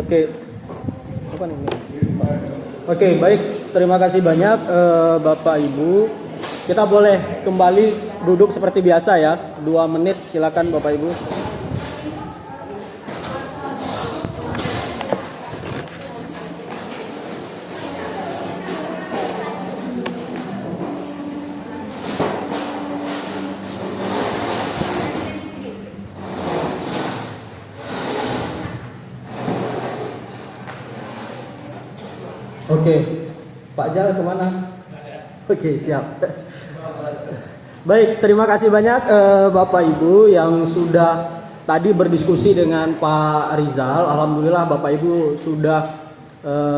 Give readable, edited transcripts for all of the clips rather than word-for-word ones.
Oke. Apa nih? Oke, baik. Terima kasih banyak Bapak Ibu. Kita boleh kembali duduk seperti biasa ya. 2 menit silakan Bapak Ibu. Oke, Pak Jal kemana? Oke, siap. Baik, terima kasih banyak Bapak Ibu yang sudah tadi berdiskusi dengan Pak Rizal. Alhamdulillah Bapak Ibu sudah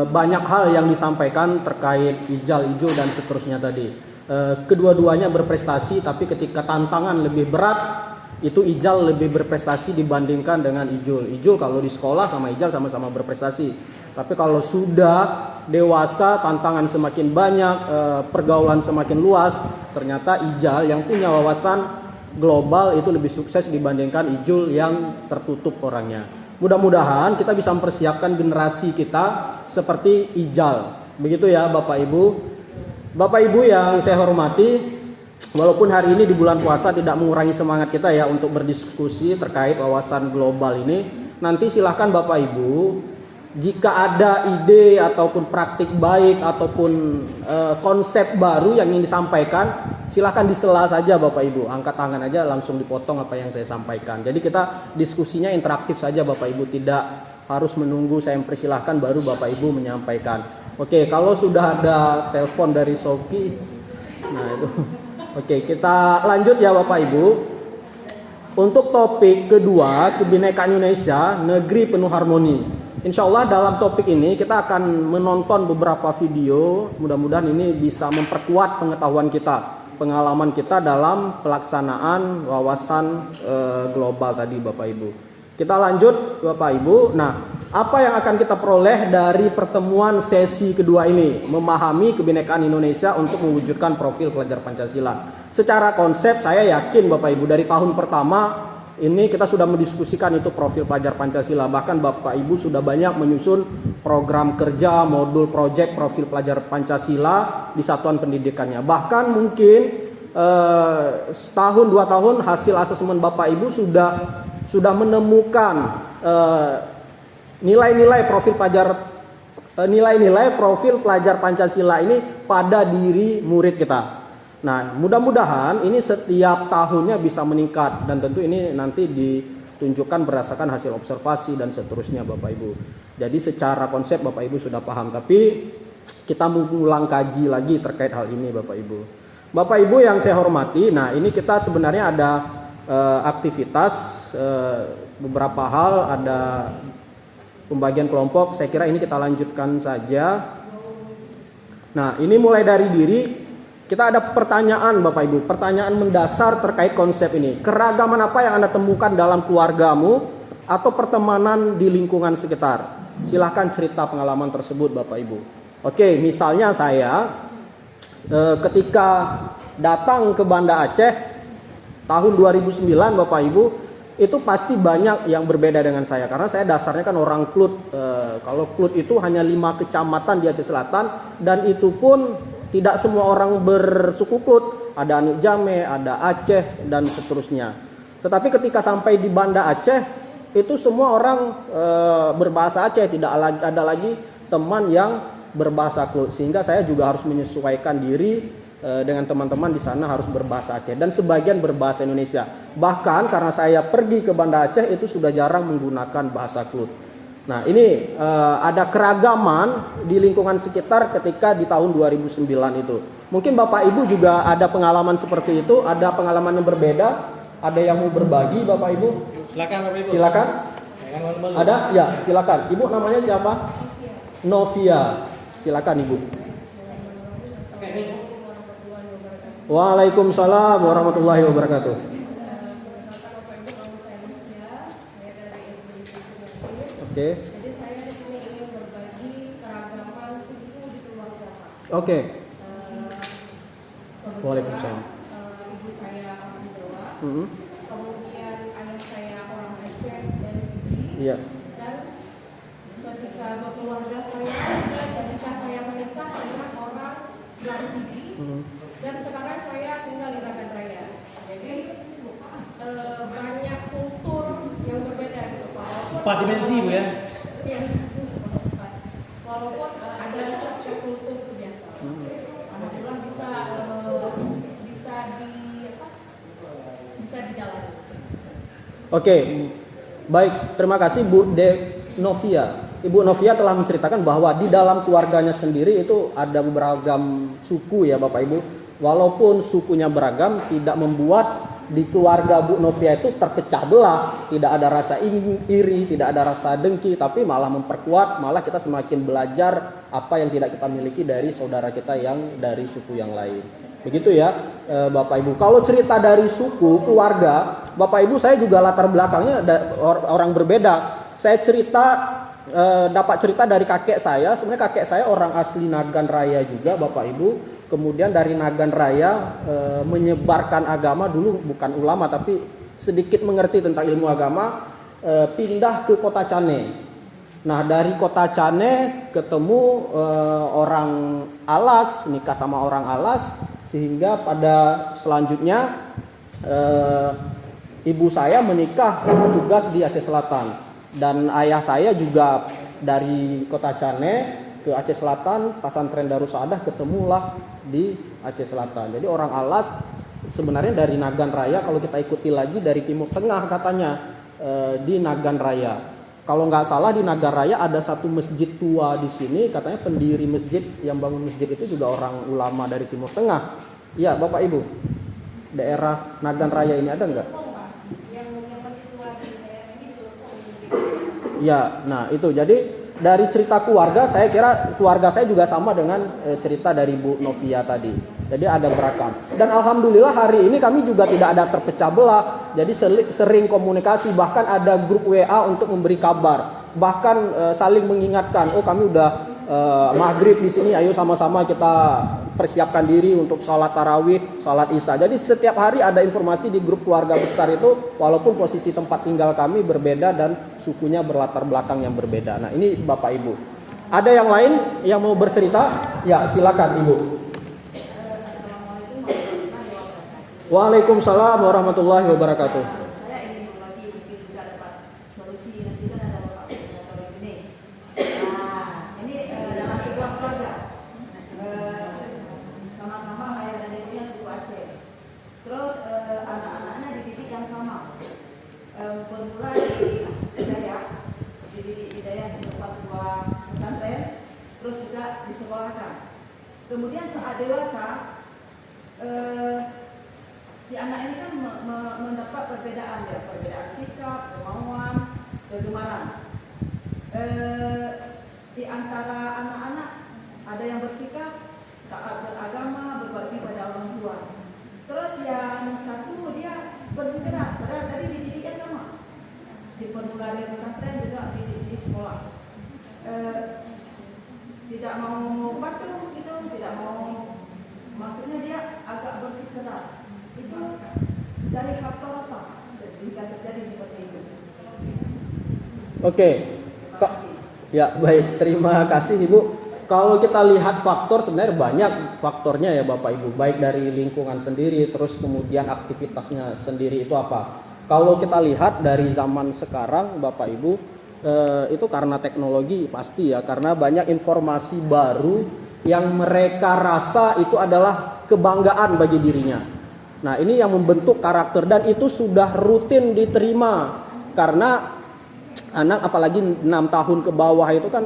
banyak hal yang disampaikan terkait Ijal, Ijo dan seterusnya tadi. Kedua-duanya berprestasi, tapi ketika tantangan lebih berat itu Ijal lebih berprestasi dibandingkan dengan Ijul. Ijul kalau di sekolah sama Ijal sama-sama berprestasi. Tapi kalau sudah dewasa, tantangan semakin banyak, pergaulan semakin luas, ternyata Ijal yang punya wawasan global itu lebih sukses dibandingkan Ijul yang tertutup orangnya. Mudah-mudahan kita bisa mempersiapkan generasi kita seperti Ijal. Begitu ya Bapak Ibu. Bapak Ibu yang saya hormati, walaupun hari ini di bulan puasa tidak mengurangi semangat kita ya untuk berdiskusi terkait wawasan global ini. Nanti silahkan Bapak Ibu, jika ada ide ataupun praktik baik ataupun konsep baru yang ingin disampaikan, silahkan disela saja Bapak Ibu, angkat tangan aja langsung dipotong apa yang saya sampaikan. Jadi kita diskusinya interaktif saja Bapak Ibu, tidak harus menunggu saya mempersilahkan baru Bapak Ibu menyampaikan. Oke, kalau sudah ada telepon dari Sophie, nah itu. Oke, kita lanjut ya Bapak Ibu. Untuk topik kedua, kebinekaan Indonesia, negeri penuh harmoni. Insya Allah dalam topik ini kita akan menonton beberapa video. Mudah-mudahan ini bisa memperkuat pengetahuan kita, pengalaman kita dalam pelaksanaan wawasan global tadi Bapak Ibu. Kita lanjut Bapak Ibu. Nah, apa yang akan kita peroleh dari pertemuan sesi kedua ini? Memahami kebinekaan Indonesia untuk mewujudkan profil pelajar Pancasila. Secara konsep saya yakin Bapak Ibu dari tahun pertama ini kita sudah mendiskusikan itu profil pelajar Pancasila. Bahkan Bapak Ibu sudah banyak menyusun program kerja, modul project profil pelajar Pancasila di satuan pendidikannya. Bahkan mungkin setahun 2 tahun hasil asesmen Bapak Ibu sudah menemukan nilai-nilai profil pelajar Pancasila ini pada diri murid kita. Nah, mudah-mudahan ini setiap tahunnya bisa meningkat dan tentu ini nanti ditunjukkan berdasarkan hasil observasi dan seterusnya Bapak Ibu. Jadi secara konsep Bapak Ibu sudah paham, tapi kita mengulang kaji lagi terkait hal ini Bapak Ibu. Bapak Ibu yang saya hormati, nah ini kita sebenarnya ada aktivitas beberapa hal, ada pembagian kelompok. Saya kira ini kita lanjutkan saja. Nah, ini mulai dari diri. Kita ada pertanyaan Bapak Ibu, pertanyaan mendasar terkait konsep ini. Keragaman apa yang Anda temukan dalam keluargamu atau pertemanan di lingkungan sekitar? Silahkan cerita pengalaman tersebut Bapak Ibu. Oke, misalnya saya ketika datang ke Banda Aceh tahun 2009 Bapak Ibu, itu pasti banyak yang berbeda dengan saya. Karena saya dasarnya kan orang Klut. Kalau Klut itu hanya 5 kecamatan di Aceh Selatan, dan itu pun tidak semua orang bersuku Klut, ada Anuk Jame, ada Aceh dan seterusnya. Tetapi ketika sampai di Banda Aceh, itu semua orang berbahasa Aceh, tidak ada lagi teman yang berbahasa Klut. Sehingga saya juga harus menyesuaikan diri dengan teman-teman di sana harus berbahasa Aceh dan sebagian berbahasa Indonesia. Bahkan karena saya pergi ke Banda Aceh itu sudah jarang menggunakan bahasa Klut. Nah, ini ada keragaman di lingkungan sekitar ketika di tahun 2009 itu. Mungkin Bapak Ibu juga ada pengalaman seperti itu, ada pengalaman yang berbeda, ada yang mau berbagi Bapak Ibu? Silakan Bapak Ibu. Silakan. Ada? Ya, silakan. Ibu namanya siapa? Novia. Silakan Ibu. Waalaikumsalam warahmatullahi wabarakatuh. Oke. Jadi saya di sini ingin berbagi keragaman suku di Purwakarta. Oke. Waalaikumsalam. Ibu saya orang Jawa, Mm-hmm. kemudian ayah saya orang Aceh dari sini, Iya. dan saya ketika saya menikah dengan orang Garu Pidi, dan sekarang saya tinggal di Nagan Raya. Jadi banyak kultur yang berbeda gitu, walaupun 4 dimensi Bu ya. Iya. Walaupun ada shock kultur itu biasa. Alhamdulillah bisa dijalani. Oke, baik, terima kasih Bu Novia. Ibu Novia telah menceritakan bahwa di dalam keluarganya sendiri itu ada beragam suku ya Bapak Ibu. Walaupun sukunya beragam, tidak membuat di keluarga Bu Novia itu terpecah belah, tidak ada rasa iri, tidak ada rasa dengki, tapi malah memperkuat, malah kita semakin belajar apa yang tidak kita miliki dari saudara kita yang dari suku yang lain. Begitu ya Bapak Ibu. Kalau cerita dari suku, keluarga, Bapak Ibu saya juga latar belakangnya orang berbeda. Saya dapat cerita dari kakek saya. Sebenarnya kakek saya orang asli Nagan Raya juga Bapak Ibu. Kemudian dari Nagan Raya menyebarkan agama, dulu bukan ulama tapi sedikit mengerti tentang ilmu agama, pindah ke Kota Cane. Nah dari Kota Cane ketemu orang Alas, nikah sama orang Alas, sehingga pada selanjutnya ibu saya menikah bertugas di Aceh Selatan, dan ayah saya juga dari Kota Cane ke Aceh Selatan, pesantren Darussadah, ketemulah di Aceh Selatan. Jadi orang Alas sebenarnya dari Nagan Raya, kalau kita ikuti lagi dari Timur Tengah katanya di Nagan Raya. Kalau nggak salah di Nagan Raya ada satu masjid tua di sini, katanya pendiri masjid yang bangun masjid itu juga orang ulama dari Timur Tengah. Iya Bapak Ibu, daerah Nagan Raya ini ada nggak? Ya, nah itu jadi dari cerita keluarga, saya kira keluarga saya juga sama dengan cerita dari Bu Novia tadi. Jadi ada beragam. Dan alhamdulillah hari ini kami juga tidak ada terpecah belah. Jadi sering komunikasi, bahkan ada grup WA untuk memberi kabar. Bahkan saling mengingatkan, oh kami udah maghrib di sini, ayo sama-sama kita persiapkan diri untuk sholat tarawih, sholat isya. Jadi setiap hari ada informasi di grup keluarga besar itu, walaupun posisi tempat tinggal kami berbeda dan sukunya berlatar belakang yang berbeda. Nah ini Bapak Ibu. Ada yang lain yang mau bercerita? Ya silakan Ibu. Waalaikumsalam warahmatullahi wabarakatuh. Saya ingin berbagi mungkin juga dapat solusi, nanti kan ada Bapak koordinator di sini. Nah, ini dalam sebuah keluarga sama-sama ayah dan ibunya suku Aceh. Terus anak-anaknya dididik yang sama. Bermula di Hidayah, dididik Hidayah di tempat sebuah pesantren, terus juga disekolahkan. Kemudian saat dewasa, si anak ini kan mendapat perbedaan ya, perbedaan sikap, kemauan, kegemaran. Di antara anak-anak ada yang bersikap taat beragama, berbakti pada orang tua. Terus yang satu dia bersikeras, padahal tadi dididiknya sama. Di perguruan pesantren juga di sekolah. Tidak mau patuh gitu, tidak mau, maksudnya dia agak bersikeras. Itu dari faktor apa jika terjadi seperti itu? Oke. Ya baik, terima kasih Ibu. Kalau kita lihat faktor, sebenarnya banyak faktornya ya Bapak Ibu. Baik dari lingkungan sendiri, terus kemudian aktivitasnya sendiri itu apa. Kalau kita lihat dari zaman sekarang Bapak Ibu, itu karena teknologi pasti ya. Karena banyak informasi baru yang mereka rasa itu adalah kebanggaan bagi dirinya. Nah ini yang membentuk karakter, dan itu sudah rutin diterima. Karena anak apalagi 6 tahun ke bawah itu kan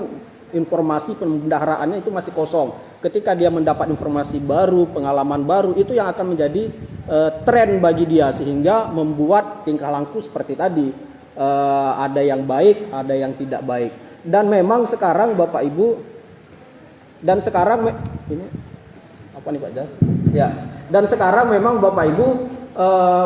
informasi pembendaharaannya itu masih kosong. Ketika dia mendapat informasi baru, pengalaman baru, itu yang akan menjadi tren bagi dia, sehingga membuat tingkah laku seperti tadi. Ada yang baik, ada yang tidak baik. Dan memang sekarang Bapak Ibu, dan sekarang ini apa nih Pak Jar? Ya. Dan sekarang memang Bapak Ibu,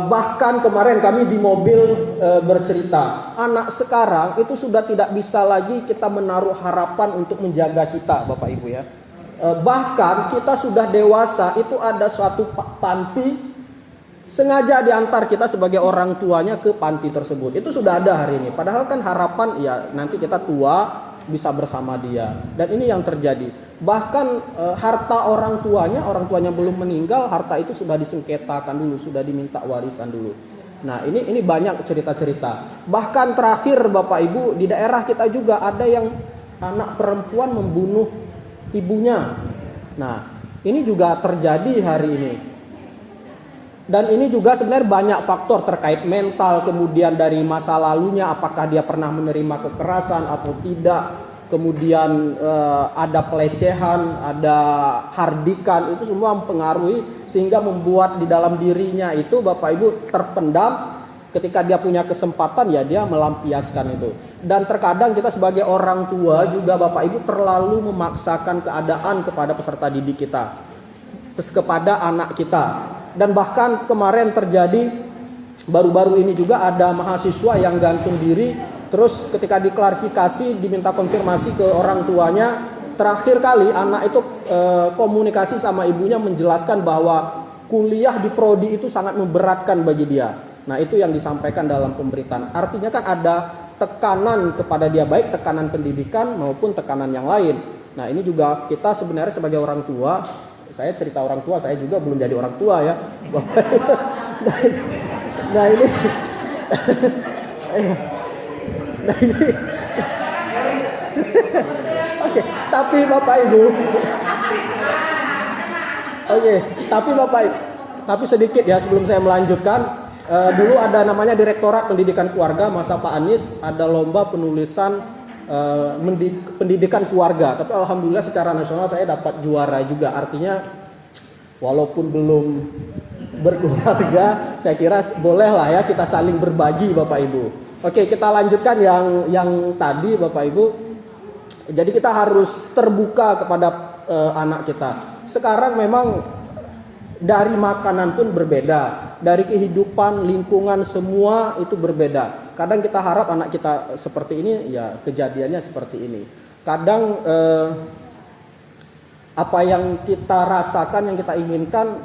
bahkan kemarin kami di mobil bercerita, anak sekarang itu sudah tidak bisa lagi kita menaruh harapan untuk menjaga kita Bapak Ibu ya. Bahkan kita sudah dewasa, itu ada suatu panti, sengaja diantar kita sebagai orang tuanya ke panti tersebut. Itu sudah ada hari ini. Padahal kan harapan ya nanti kita tua, bisa bersama dia. Dan ini yang terjadi. Bahkan harta orang tuanya belum meninggal, harta itu sudah disengketakan dulu, sudah diminta warisan dulu. Nah, ini banyak cerita-cerita. Bahkan terakhir Bapak Ibu, di daerah kita juga ada yang anak perempuan membunuh ibunya. Nah, ini juga terjadi hari ini. Dan ini juga sebenarnya banyak faktor terkait mental, kemudian dari masa lalunya, apakah dia pernah menerima kekerasan atau tidak, kemudian ada pelecehan, ada hardikan, itu semua mempengaruhi sehingga membuat di dalam dirinya itu Bapak Ibu terpendam. Ketika dia punya kesempatan ya dia melampiaskan itu. Dan terkadang kita sebagai orang tua juga Bapak Ibu terlalu memaksakan keadaan kepada peserta didik kita, kepada anak kita. Dan bahkan kemarin terjadi baru-baru ini juga ada mahasiswa yang gantung diri, terus ketika diklarifikasi diminta konfirmasi ke orang tuanya, terakhir kali anak itu komunikasi sama ibunya menjelaskan bahwa kuliah di prodi itu sangat memberatkan bagi dia. Nah, itu yang disampaikan dalam pemberitaan. Artinya kan ada tekanan kepada dia, baik tekanan pendidikan maupun tekanan yang lain. Nah, ini juga kita sebenarnya sebagai orang tua, saya cerita orang tua, saya juga belum jadi orang tua ya. Nah ini Oke, tapi Bapak Ibu, tapi sedikit ya sebelum saya melanjutkan. Dulu ada namanya Direktorat Pendidikan Keluarga masa Pak Anies, ada lomba penulisan pendidikan keluarga, tapi alhamdulillah secara nasional saya dapat juara juga. Artinya walaupun belum berkeluarga, saya kira boleh lah ya kita saling berbagi Bapak Ibu. Oke, kita lanjutkan yang tadi Bapak Ibu. Jadi kita harus terbuka kepada anak kita. Sekarang memang dari makanan pun berbeda, dari kehidupan, lingkungan semua itu berbeda. Kadang kita harap anak kita seperti ini, ya kejadiannya seperti ini. Kadang apa yang kita rasakan, yang kita inginkan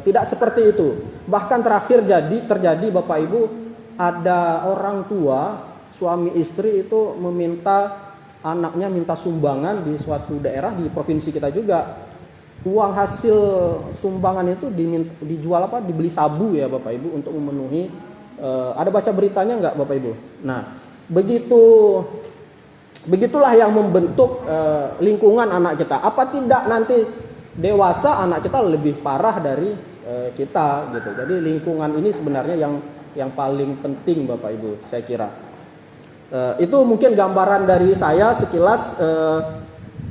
tidak seperti itu. Bahkan terakhir terjadi Bapak Ibu, ada orang tua, suami istri itu meminta anaknya minta sumbangan di suatu daerah di provinsi kita juga. Uang hasil sumbangan itu dijual dibeli sabu ya Bapak Ibu untuk memenuhi. Ada baca beritanya nggak Bapak Ibu? Nah, begitulah yang membentuk lingkungan anak kita. Apa tidak nanti dewasa anak kita lebih parah dari kita gitu. Jadi lingkungan ini sebenarnya yang paling penting Bapak Ibu, saya kira. Itu mungkin gambaran dari saya sekilas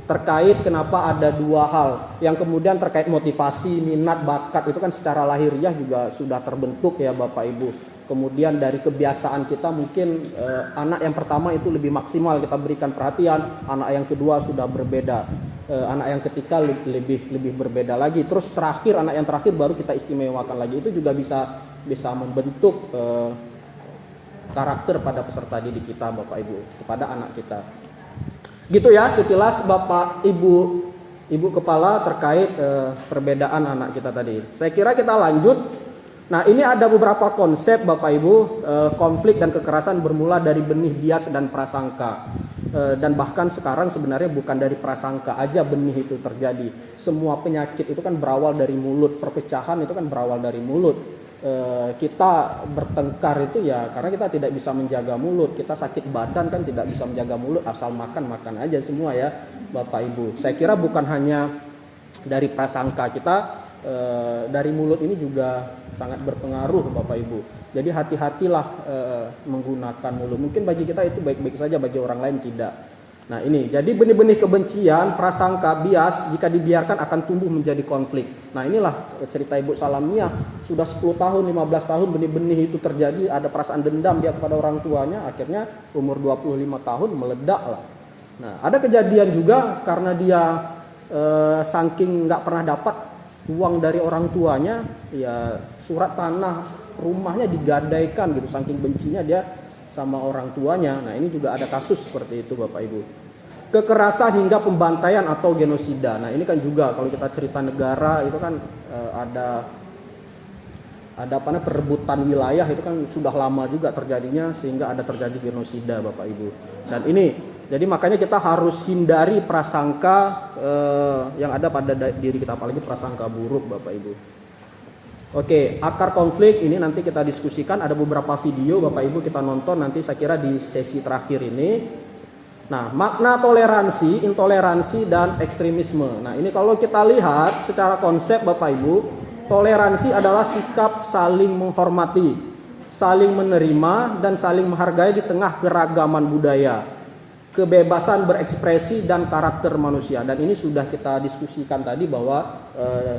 terkait kenapa ada dua hal. Yang kemudian terkait motivasi, minat, bakat itu kan secara lahiriah juga sudah terbentuk ya Bapak Ibu. Kemudian dari kebiasaan kita mungkin anak yang pertama itu lebih maksimal kita berikan perhatian, anak yang kedua sudah berbeda, anak yang ketiga lebih berbeda lagi. Terus anak yang terakhir baru kita istimewakan lagi. Itu juga bisa membentuk karakter pada peserta didik kita Bapak Ibu, kepada anak kita. Gitu ya sekilas Bapak Ibu Kepala terkait perbedaan anak kita tadi. Saya kira kita lanjut. Nah, ini ada beberapa konsep Bapak Ibu. Konflik dan kekerasan bermula dari benih bias dan prasangka. Dan bahkan sekarang sebenarnya bukan dari prasangka aja benih itu terjadi. Semua penyakit itu kan berawal dari mulut. Perpecahan itu kan berawal dari mulut. Kita bertengkar itu ya karena kita tidak bisa menjaga mulut. Kita sakit badan kan tidak bisa menjaga mulut, asal makan aja semua ya Bapak Ibu. Saya kira bukan hanya dari prasangka kita, dari mulut ini juga sangat berpengaruh Bapak Ibu. Jadi hati-hatilah menggunakan mulut. Mungkin bagi kita itu baik-baik saja, bagi orang lain tidak. Nah ini, jadi benih-benih kebencian, prasangka, bias jika dibiarkan akan tumbuh menjadi konflik. Nah inilah cerita Ibu Salamia, sudah 10 tahun, 15 tahun benih-benih itu terjadi, ada perasaan dendam dia kepada orang tuanya, akhirnya umur 25 tahun meledak lah. Nah ada kejadian juga karena dia saking nggak pernah dapat uang dari orang tuanya, ya surat tanah rumahnya digadaikan gitu, saking bencinya dia sama orang tuanya. Nah ini juga ada kasus seperti itu Bapak Ibu. Kekerasan hingga pembantaian atau genosida. Nah ini kan juga kalau kita cerita negara itu kan ada perebutan wilayah itu kan sudah lama juga terjadinya sehingga ada terjadi genosida Bapak Ibu. Dan ini Jadi makanya kita harus hindari prasangka yang ada pada diri kita, apalagi prasangka buruk Bapak Ibu. Oke, akar konflik ini nanti kita diskusikan, ada beberapa video Bapak Ibu kita nonton nanti saya kira di sesi terakhir ini. Nah, makna toleransi, intoleransi, dan ekstremisme. Nah, ini kalau kita lihat secara konsep Bapak Ibu, toleransi adalah sikap saling menghormati, saling menerima, dan saling menghargai di tengah keragaman budaya, kebebasan berekspresi, dan karakter manusia. Dan ini sudah kita diskusikan tadi bahwa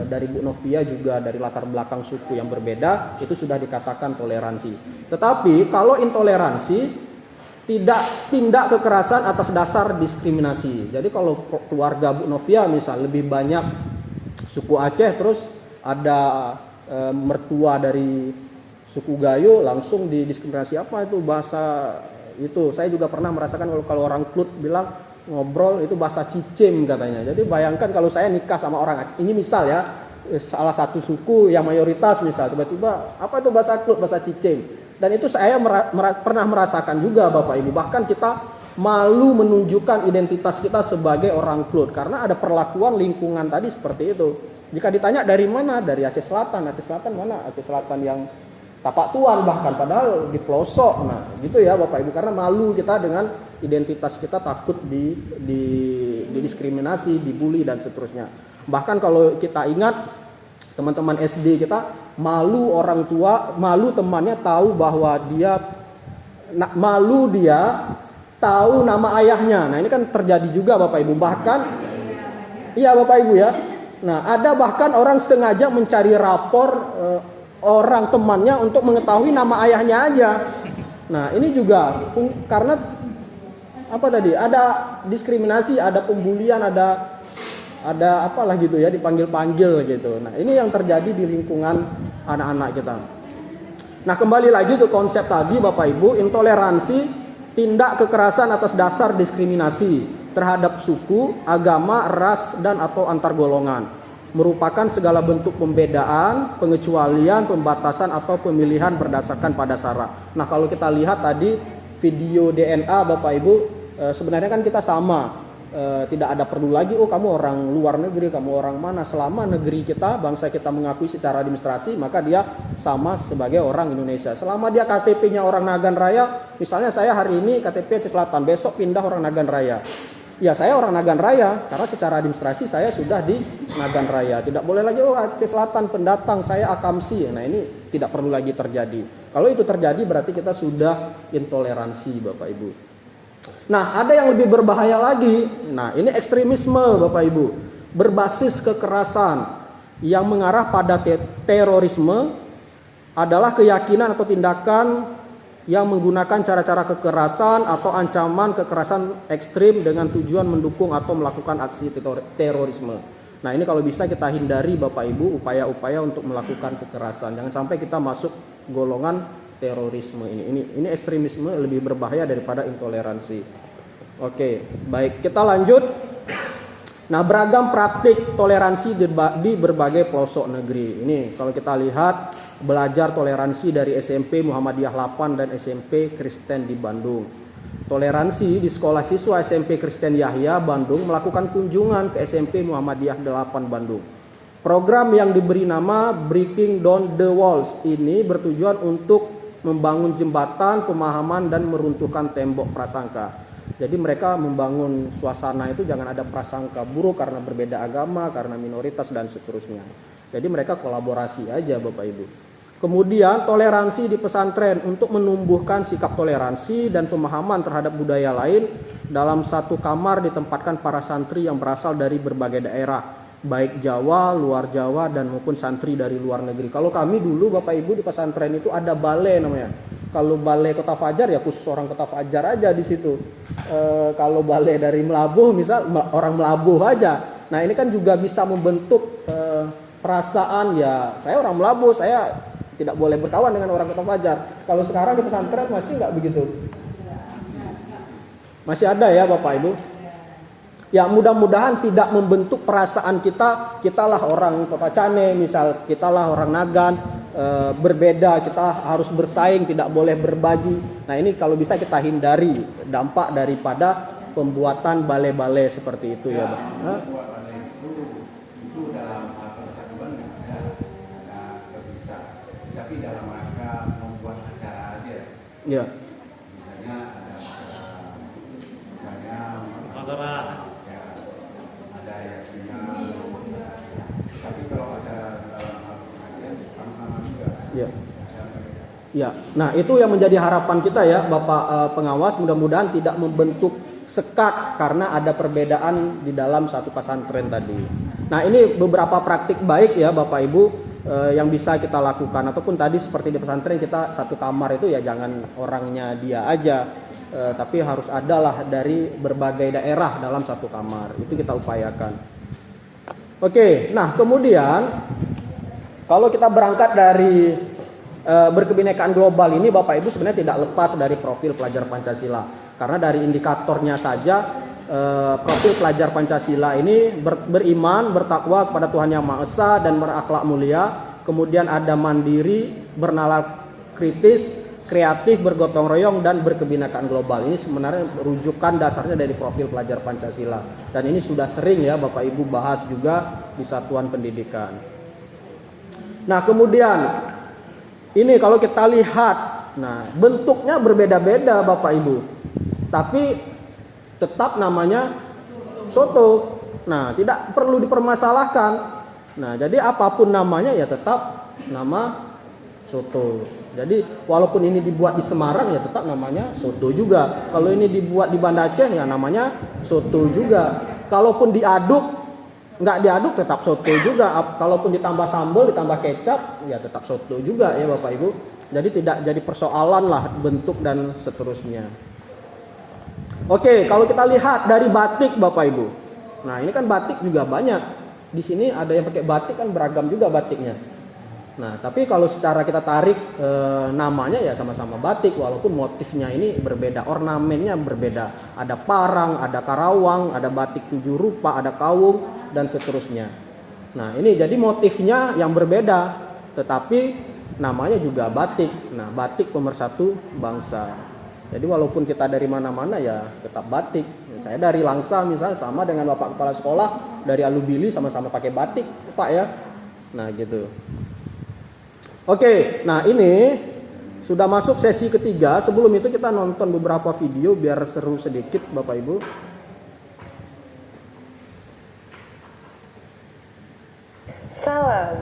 dari Bu Novia juga dari latar belakang suku yang berbeda, itu sudah dikatakan toleransi. Tetapi kalau intoleransi, tindak kekerasan atas dasar diskriminasi. Jadi kalau keluarga Bu Novia misal lebih banyak suku Aceh, terus ada mertua dari suku Gayo, langsung didiskriminasi. Apa itu bahasa itu? Saya juga pernah merasakan kalau orang Klut bilang ngobrol itu bahasa cicim katanya. Jadi bayangkan kalau saya nikah sama orang Aceh, ini misal ya, salah satu suku yang mayoritas misal, tiba-tiba apa itu bahasa Klut, bahasa cicim. Dan itu saya pernah merasakan juga Bapak Ibu. Bahkan kita malu menunjukkan identitas kita sebagai orang Klut karena ada perlakuan lingkungan tadi seperti itu. Jika ditanya dari mana, dari Aceh Selatan. Aceh Selatan mana? Aceh Selatan yang Tapak Tuan bahkan, padahal di pelosok. Nah gitu ya Bapak Ibu, karena malu kita dengan identitas kita, takut didiskriminasi, dibully, dan seterusnya. Bahkan kalau kita ingat teman-teman SD kita, malu orang tua, malu temannya tahu bahwa malu dia tahu nama ayahnya. Nah ini kan terjadi juga Bapak Ibu. Bahkan iya Bapak Ibu ya. Nah ada bahkan orang sengaja mencari rapor orang temannya untuk mengetahui nama ayahnya aja. Nah ini juga karena apa tadi, ada diskriminasi, ada pembulian, ada apalah gitu ya, dipanggil-panggil gitu. Nah ini yang terjadi di lingkungan anak-anak kita. Nah kembali lagi ke konsep tadi Bapak Ibu, intoleransi, tindak kekerasan atas dasar diskriminasi terhadap suku, agama, ras, dan atau antar golongan, merupakan segala bentuk pembedaan, pengecualian, pembatasan, atau pemilihan berdasarkan pada sara. Nah kalau kita lihat tadi video DNA Bapak Ibu, sebenarnya kan kita sama. Tidak ada perlu lagi, oh kamu orang luar negeri, kamu orang mana. Selama negeri kita, bangsa kita mengakui secara administrasi, maka dia sama sebagai orang Indonesia. Selama dia KTP-nya orang Nagan Raya, misalnya saya hari ini KTP Aceh Selatan, besok pindah orang Nagan Raya, ya saya orang Nagan Raya, karena secara administrasi saya sudah di Nagan Raya. Tidak boleh lagi, oh Aceh Selatan pendatang, saya akamsi. Nah ini tidak perlu lagi terjadi. Kalau itu terjadi berarti kita sudah intoleransi Bapak Ibu. Nah ada yang lebih berbahaya lagi. Nah ini ekstremisme Bapak Ibu, berbasis kekerasan yang mengarah pada terorisme, adalah keyakinan atau tindakan yang menggunakan cara-cara kekerasan atau ancaman kekerasan ekstrim dengan tujuan mendukung atau melakukan aksi terorisme. Nah ini kalau bisa kita hindari Bapak Ibu upaya-upaya untuk melakukan kekerasan. Jangan sampai kita masuk golongan terorisme ini ekstremisme lebih berbahaya daripada intoleransi. Oke, baik, kita lanjut. Nah, beragam praktik toleransi di berbagai pelosok negeri. Ini kalau kita lihat, belajar toleransi dari SMP Muhammadiyah 8 dan SMP Kristen di Bandung. Toleransi di sekolah siswa SMP Kristen Yahya Bandung melakukan kunjungan ke SMP Muhammadiyah 8 Bandung. Program yang diberi nama Breaking Down the Walls ini bertujuan untuk membangun jembatan pemahaman dan meruntuhkan tembok prasangka. Jadi mereka membangun suasana itu jangan ada prasangka buruk karena berbeda agama, karena minoritas dan seterusnya. Jadi mereka kolaborasi aja Bapak Ibu. Kemudian toleransi di pesantren untuk menumbuhkan sikap toleransi dan pemahaman terhadap budaya lain. Dalam satu kamar ditempatkan para santri yang berasal dari berbagai daerah, baik Jawa, luar Jawa, dan maupun santri dari luar negeri. Kalau kami dulu Bapak Ibu di pesantren itu ada balai namanya. Kalau balai Kota Fajar ya khusus orang Kota Fajar aja di situ. Kalau balai dari Melabuh misal orang Melabuh aja. Nah ini kan juga bisa membentuk perasaan ya saya orang Melabuh, saya tidak boleh berkawan dengan orang Kota Fajar. Kalau sekarang di pesantren masih nggak begitu? Masih ada ya Bapak Ibu? Ya mudah-mudahan tidak membentuk perasaan kitalah orang Kota Cane misal, kitalah orang Nagan, berbeda, kita harus bersaing, tidak boleh berbagi. Nah ini kalau bisa kita hindari dampak daripada pembuatan balai-balai seperti itu ya, Pak. Hah? Buat balai itu dalam persatuan nggak ada terpisah. Tapi dalam rangka membuat acara aja. Ya. Misalnya ada misalnya ya, ada yang punya. Tapi kalau acara dalam hal pengajian sama-sama juga. Ya. Ya, nah itu yang menjadi harapan kita ya Bapak pengawas, mudah-mudahan tidak membentuk sekat karena ada perbedaan di dalam satu pesantren tadi. Nah ini beberapa praktik baik ya Bapak Ibu yang bisa kita lakukan, ataupun tadi seperti di pesantren kita satu kamar itu ya jangan orangnya dia aja, tapi harus adalah dari berbagai daerah dalam satu kamar, itu kita upayakan. Oke, nah kemudian kalau kita berangkat dari berkebinekaan global ini Bapak Ibu sebenarnya tidak lepas dari profil pelajar Pancasila, karena dari indikatornya saja profil pelajar Pancasila ini beriman, bertakwa kepada Tuhan Yang Maha Esa dan berakhlak mulia, kemudian ada mandiri, bernalar kritis, kreatif, bergotong royong, dan berkebinekaan global. Ini sebenarnya rujukan dasarnya dari profil pelajar Pancasila, dan ini sudah sering ya Bapak Ibu bahas juga di satuan pendidikan. Nah kemudian ini kalau kita lihat, nah bentuknya berbeda-beda Bapak Ibu, tapi tetap namanya soto. Nah tidak perlu dipermasalahkan. Nah jadi apapun namanya ya tetap nama soto. Jadi walaupun ini dibuat di Semarang ya tetap namanya soto juga. Kalau ini dibuat di Banda Aceh ya namanya soto juga. Kalaupun diaduk, nggak diaduk tetap soto juga. Kalaupun ditambah sambal, ditambah kecap ya tetap soto juga ya Bapak Ibu. Jadi tidak jadi persoalan lah bentuk dan seterusnya. Oke, kalau kita lihat dari batik Bapak Ibu. Nah ini kan batik juga banyak. Di sini ada yang pakai batik kan beragam juga batiknya. Nah tapi kalau secara kita tarik namanya ya sama-sama batik, walaupun motifnya ini berbeda, ornamennya berbeda. Ada parang, ada karawang, ada batik 7 rupa, ada kawung, dan seterusnya. Nah ini jadi motifnya yang berbeda, tetapi namanya juga batik. Nah batik pemersatu bangsa. Jadi walaupun kita dari mana-mana ya tetap batik. Saya dari Langsa misalnya sama dengan Bapak Kepala Sekolah dari Alubili sama-sama pakai batik Pak ya. Nah gitu. Oke, nah ini sudah masuk sesi ketiga. Sebelum itu kita nonton beberapa video biar seru sedikit Bapak Ibu. Salam.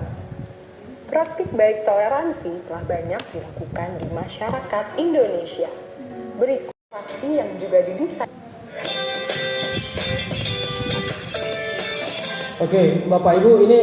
Praktik baik toleransi telah banyak dilakukan di masyarakat Indonesia. Berikut aksi yang juga didesain. Oke, Bapak Ibu, ini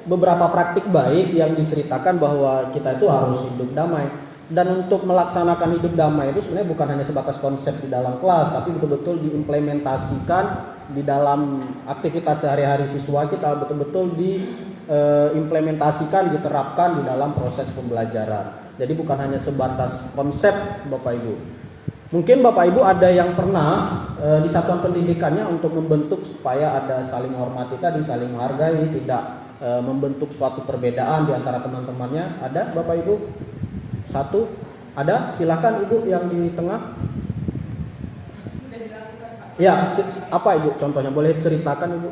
beberapa praktik baik yang diceritakan bahwa kita itu harus hidup damai. Dan untuk melaksanakan hidup damai itu sebenarnya bukan hanya sebatas konsep di dalam kelas, tapi betul-betul diimplementasikan di dalam aktivitas sehari-hari siswa kita, betul-betul diimplementasikan, diterapkan di dalam proses pembelajaran. Jadi bukan hanya sebatas konsep Bapak Ibu. Mungkin Bapak Ibu ada yang pernah di satuan pendidikannya untuk membentuk supaya ada saling menghormati tadi, saling menghargai, tidak membentuk suatu perbedaan di antara teman-temannya. Ada Bapak Ibu? Satu? Ada? Silakan Ibu yang di tengah. Sudah dilakukan Pak. Ya, apa Ibu contohnya? Boleh ceritakan Ibu?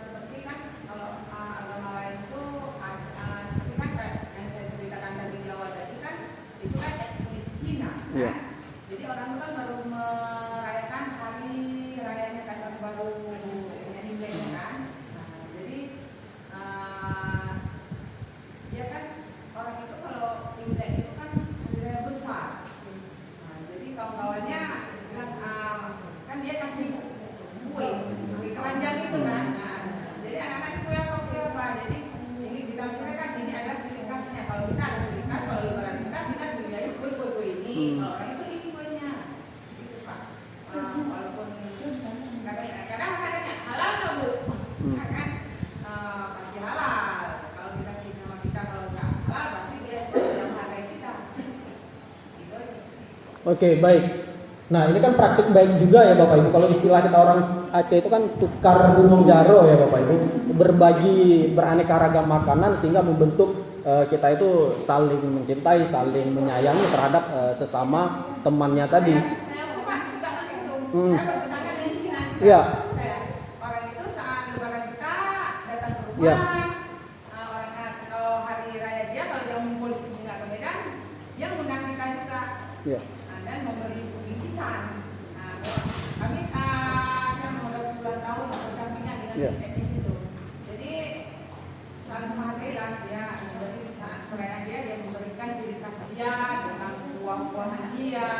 Seperti kan kalau agama lain itu seperti kan kayak yang saya ceritakan tadi di awal tadi kan itu kan etnis Cina kan. Iya. Jadi orang itu kan baru merayakan hari rayanya kan baru Imlek kan. Nah, jadi dia kan orang itu kalau Imlek itu kan hari besar. Nah, jadi kawan-kawannya kan dia kasih kue keranjang itu kan. Nah, jadi anak-anak itu yang kue apa? Jadi ini kita mikirkan kan ini adalah ciri khasnya. Kalau kita ada ciri khas, kalau lebaran kita pilih kue ini. Kalau orang itu ini kuenya, gitu Pak. Walaupun kadang-kadang halal nggak Bu? Kan pasti halal. Kalau dikasih sama kita, kalau nggak halal berarti dia tidak menghargai kita. Gitu aja. Oke, baik. Nah, ini kan praktik baik juga ya Bapak Ibu. Kalau istilah kita orang Aceh itu kan tukar gunung jaro ya Bapak Ibu. Berbagi beraneka ragam makanan sehingga membentuk kita itu saling mencintai, saling menyayangi terhadap sesama temannya tadi. Saya lupa juga itu Hmm. Saya bertetangga dengan Cina. Iya. Saya orang itu saat lebaran kita datang ke rumah. Iya. Orang kalau hari raya dia kalau dia ngumpul di sini nggak ke Medan, dia ngundang kita juga. Iya. Dan memberi bingkisan. Kami saya mau 20 tahun berdampingan dengan Iya. etnis itu. Jadi saling menghargai lah dia. Jadi saat perayaan dia memberikan ciri khas dia dengan buah-buahan dia.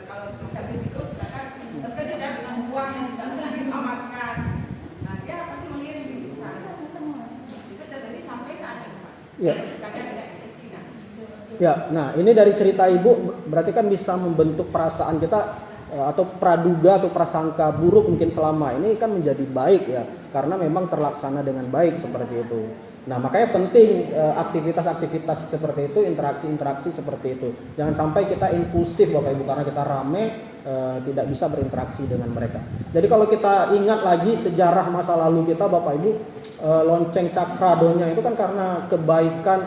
Kalau bisa begitu, kan terkejut ya dengan buah yang tidak bisa diamankan. Nah dia pasti mengirim bingkisan. Itu terjadi sampai saat ini, Pak. Iya. Kakak dengan etnis Cina. Ya, nah ini dari cerita Ibu berarti kan bisa membentuk perasaan kita atau praduga atau prasangka buruk mungkin selama ini kan menjadi baik ya, karena memang terlaksana dengan baik seperti itu. Nah makanya penting aktivitas-aktivitas seperti itu, interaksi-interaksi seperti itu. Jangan sampai kita impulsif Bapak Ibu karena kita rame tidak bisa berinteraksi dengan mereka. Jadi kalau kita ingat lagi sejarah masa lalu kita Bapak Ibu, lonceng cakradonya itu kan karena kebaikan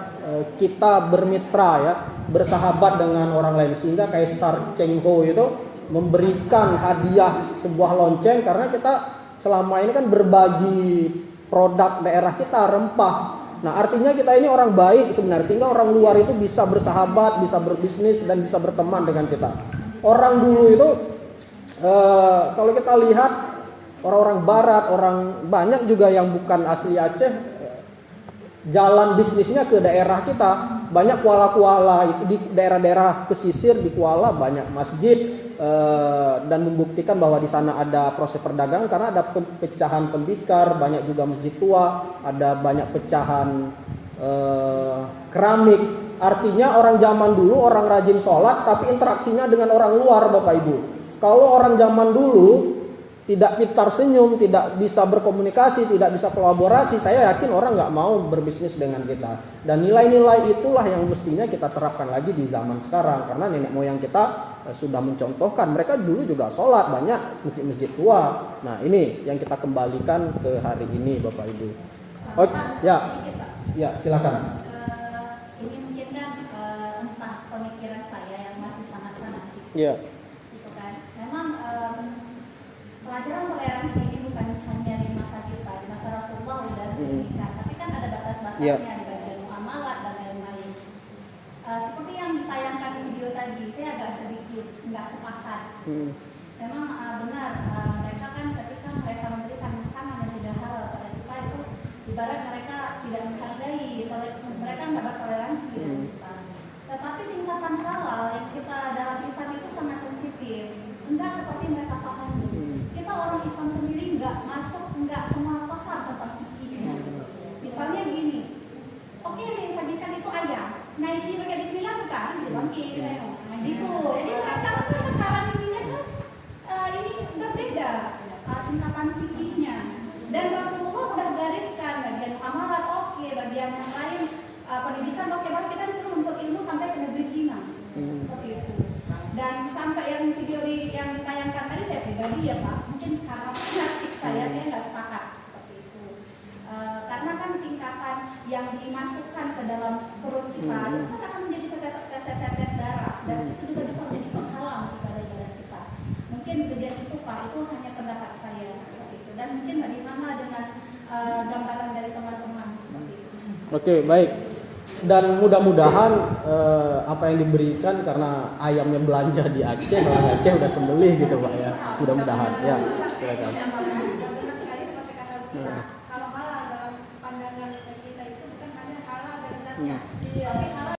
kita bermitra ya, bersahabat dengan orang lain, sehingga Kaisar Cheng Ho itu memberikan hadiah sebuah lonceng karena kita selama ini kan berbagi produk daerah kita, rempah. Nah artinya kita ini orang baik sebenarnya, sehingga orang luar itu bisa bersahabat, bisa berbisnis dan bisa berteman dengan kita. Orang dulu itu kalau kita lihat orang-orang barat, orang banyak juga yang bukan asli Aceh, jalan bisnisnya ke daerah kita, banyak kuala-kuala di daerah-daerah pesisir di Kuala banyak masjid dan membuktikan bahwa di sana ada proses perdagangan karena ada pecahan tembikar, banyak juga masjid tua, ada banyak pecahan keramik. Artinya orang zaman dulu orang rajin sholat tapi interaksinya dengan orang luar Bapak Ibu. Kalau orang zaman dulu tidak pintar senyum, tidak bisa berkomunikasi, tidak bisa kolaborasi, saya yakin orang nggak mau berbisnis dengan kita. Dan nilai-nilai itulah yang mestinya kita terapkan lagi di zaman sekarang, karena nenek moyang kita sudah mencontohkan. Mereka dulu juga sholat, banyak masjid-masjid tua. Nah ini yang kita kembalikan ke hari ini Bapak Ibu. Oh ya, ya silakan. Ini mungkin kan entah pemikiran saya yang masih sangat fanatik. Ya. Gitu kan. Memang pelajaran toleransi ini bukan hanya di masa kita, di masa Rasulullah sudah diberikan, tapi kan ada batas-batasnya di bagian muamalat dan lain-lain. Seperti yang ditayangkan di video tadi, saya agak sedikit nggak sepakat. Memang benar, mereka kan ketika mereka memberikan makanan yang tidak halal pada kita itu ibarat mereka tidak menghargai, mereka nggak bertoleransi dengan kita. Tetapi tingkatan halal yang kita dalam Islam itu sangat sensitif, enggak seperti mereka pahami. Kita orang Islam sendiri nggak masuk, nggak semua paham tentang fikihnya. Misalnya gini, oke yang disajikan itu ayam, nah ini pakai dipilih bukan, dibangkit, nah gitu. Jadi mereka sekarang ininya kan ini berbeda tingkatan fikihnya. Dan Rasulullah udah gariskan bagian amalat oke, bagian yang lain pendidikan oke, baru kita disuruh untuk ilmu sampai ke negeri Cina, seperti itu. Dan sampai yang video yang ditayangkan tadi saya pribadi ya Pak, mungkin karena fanatik saya nggak sepakat seperti itu. Karena kan tingkatan yang dimasukkan ke dalam perut kita itu kan akan menjadi tetes darah, dan itu juga bisa menjadi penghalang ibadah kita. Mungkin kejadian itu Pak, itu hanya pendapat saya seperti itu. Dan mungkin bagaimana dengan gambaran dari teman-teman seperti itu. Oke, baik. Dan mudah-mudahan apa yang diberikan, karena ayamnya belanja di Aceh, orang Aceh udah sembelih gitu Pak ya. Mudah-mudahan ya. Silakan. Kalau halal dalam pandangan kita itu bukan hanya halal dari zatnya, Tapi halal